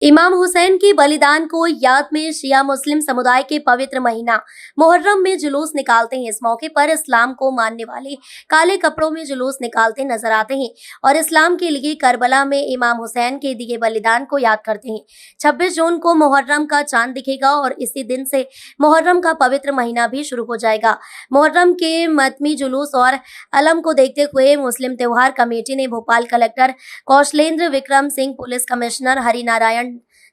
इमाम हुसैन की बलिदान को याद में शिया मुस्लिम समुदाय के पवित्र महीना मुहर्रम में जुलूस निकालते हैं। इस मौके पर इस्लाम को मानने वाले काले कपड़ों में जुलूस निकालते नजर आते हैं और इस्लाम के लिए करबला में इमाम हुसैन के दिए बलिदान को याद करते हैं। 26 जून को मुहर्रम का चांद दिखेगा और इसी दिन से मुहर्रम का पवित्र महीना भी शुरू हो जाएगा। मुहर्रम के मतमी जुलूस और अलम को देखते हुए मुस्लिम त्योहार कमेटी ने Bhopal collector Kaushlendra Vikram Singh, police commissioner Harinarayan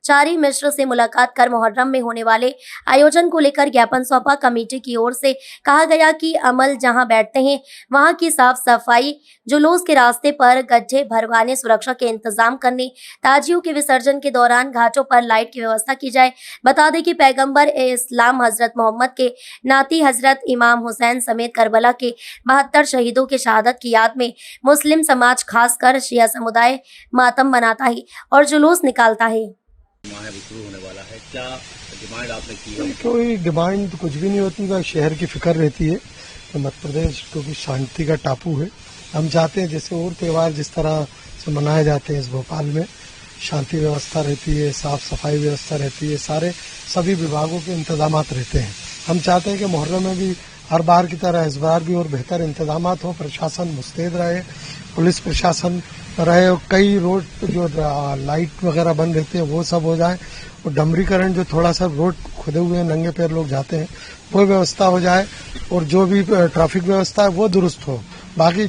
Chari Mishra से मुलाकात कर मुहर्रम में होने वाले आयोजन को लेकर ज्ञापन सौंपा। कमेटी की ओर से कहा गया कि अमल जहां बैठते हैं वहां की साफ सफाई, जुलूस के रास्ते पर गड्ढे भरवाने, सुरक्षा के इंतजाम करने, ताजियों के विसर्जन के दौरान घाटों पर लाइट की व्यवस्था की जाए। बता दें कि पैगंबर ए इस्लाम हजरत मोहम्मद के नाती हजरत इमाम हुसैन समेत करबला के 72 शहीदों की शहादत की याद में मुस्लिम समाज खासकर शिया समुदाय मातम मनाता है और जुलूस निकालता है। शुरू होने वाला है, क्या डिमांड आपने की है? कोई डिमांड तो कुछ भी नहीं होती है। शहर की फिक्र रहती है कि मध्य प्रदेश क्योंकि शांति का टापू है। हम चाहते हैं जैसे और त्यौहार जिस तरह से मनाए जाते हैं, इस भोपाल में शांति व्यवस्था रहती है, साफ सफाई व्यवस्था रहती है, सभी विभागों के इंतजाम रहते हैं। हम चाहते हैं कि मुहर्रम में भी हर बार की तरह इस बार भी और बेहतर इंतजाम हो, प्रशासन मुस्तैद रहे, पुलिस प्रशासन रहे और कई रोड जो लाइट वगैरह बंद रहती है वो सब हो जाए और डमरीकरण जो थोड़ा सा रोड खुदे हुए नंगे पैर लोग जाते हैं वो व्यवस्था हो जाए और जो भी ट्रैफिक व्यवस्था है वो दुरुस्त हो। बाकी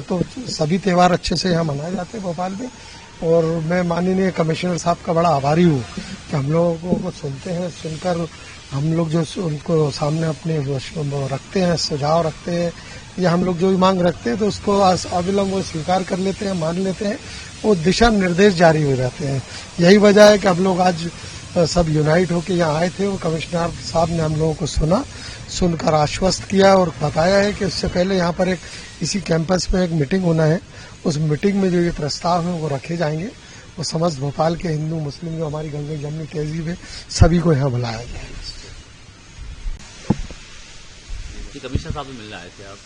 तो सभी त्यौहार अच्छे से यहाँ मनाए जाते हैं भोपाल में और मैं माननीय कमिश्नर साहब का बड़ा आभारी हूँ कि हम लोगों को सुनते हैं, सुनकर हम लोग जो उनको सामने अपने रखते हैं, सुझाव रखते हैं या हम लोग जो भी मांग रखते हैं तो उसको अविलंब वो स्वीकार कर लेते हैं, मान लेते हैं, वो दिशा निर्देश जारी हो जाते हैं। यही वजह है कि हम लोग आज सब यूनाइट होकर यहाँ आए थे और कमिश्नर साहब ने हम लोगों को सुनकर आश्वस्त किया और बताया है कि उससे पहले यहाँ पर इसी कैंपस में एक मीटिंग होना है। उस मीटिंग में जो ये प्रस्ताव है वो रखे जाएंगे। वो समस्त भोपाल के हिंदू मुस्लिम जो हमारी गंगा जमनी तहजीब है सभी को यहाँ बुलाया जाएगा। कमिश्नर साहब से मिलने आए थे आप?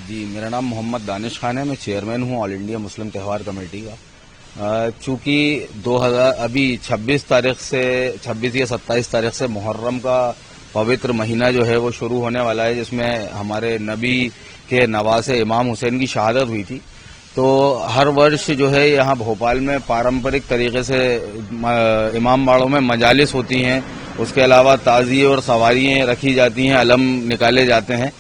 जी, मेरा नाम मोहम्मद दानिश खान है। मैं चेयरमैन हूँ ऑल इंडिया मुस्लिम त्यौहार कमेटी का। चूंकि 26 या 27 तारीख से मुहर्रम का पवित्र महीना जो है वो शुरू होने वाला है, जिसमें हमारे नबी के नवासे इमाम हुसैन की शहादत हुई थी। तो हर वर्ष जो है यहाँ भोपाल में पारंपरिक तरीके से इमाम बाड़ों में मजालिस होती हैं, उसके अलावा ताज़िए और सवारियाँ रखी जाती हैं, अलम निकाले जाते हैं।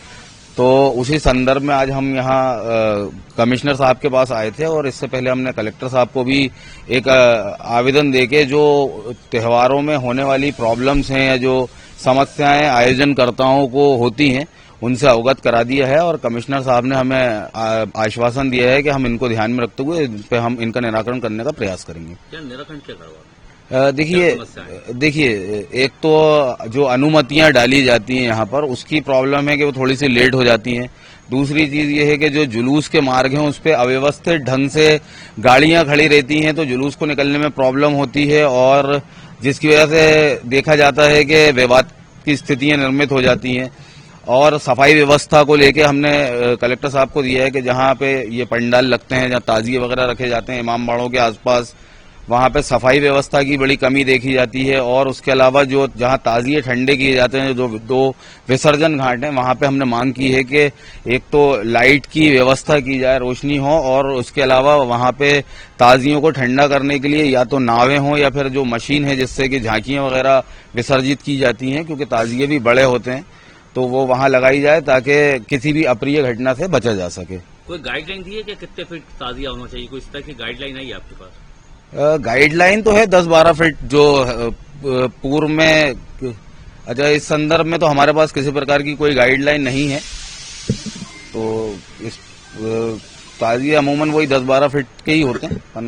तो उसी संदर्भ में आज हम यहाँ कमिश्नर साहब के पास आए थे और इससे पहले हमने कलेक्टर साहब को भी एक आवेदन देके जो त्योहारों में होने वाली प्रॉब्लम्स हैं या जो समस्याएं आयोजनकर्ताओं को होती हैं उनसे अवगत करा दिया है और कमिश्नर साहब ने हमें आश्वासन दिया है कि हम इनको ध्यान में रखते हुए इस पे हम इनका निराकरण करने का प्रयास करेंगे। क्या निराकरण क्या करवा? देखिए, एक तो जो अनुमतियां डाली जाती हैं यहाँ पर उसकी प्रॉब्लम है कि वो थोड़ी सी लेट हो जाती हैं। दूसरी चीज ये है कि जो जुलूस के मार्ग हैं उस पर अव्यवस्थित ढंग से गाड़ियां खड़ी रहती हैं तो जुलूस को निकलने में प्रॉब्लम होती है और जिसकी वजह से देखा जाता है कि विवाद की स्थितियां निर्मित हो जाती हैं। और सफाई व्यवस्था को लेके हमने कलेक्टर साहब को दिया है कि जहाँ पे ये पंडाल लगते हैं, जहाँ ताजिए वगैरह रखे जाते हैं इमाम बाड़ों के आसपास, वहाँ पे सफाई व्यवस्था की बड़ी कमी देखी जाती है। और उसके अलावा जो जहाँ ताजिए ठंडे किए जाते हैं, जो 2 विसर्जन घाट हैं, वहाँ पे हमने मांग की है कि एक तो लाइट की व्यवस्था की जाए, रोशनी हो, और उसके अलावा वहाँ पे ताजियों को ठंडा करने के लिए या तो नावें हों या फिर जो मशीन है जिससे कि झांकियां वगैरह विसर्जित की जाती हैं, क्योंकि ताजिए भी बड़े होते हैं, तो वो वहाँ लगाई जाए ताकि किसी भी अप्रिय घटना से बचा जा सके। कोई गाइडलाइन दी है कि कितने फीट ताजिया होना चाहिए? कोई इस तरह की गाइडलाइन आई है आपके पास? गाइडलाइन तो है 10-12 फीट जो पूर्व में। अच्छा, इस संदर्भ में तो हमारे पास किसी प्रकार की कोई गाइडलाइन नहीं है। तो इस ताजिए अमूमन वही 10-12 फीट के ही होते हैं।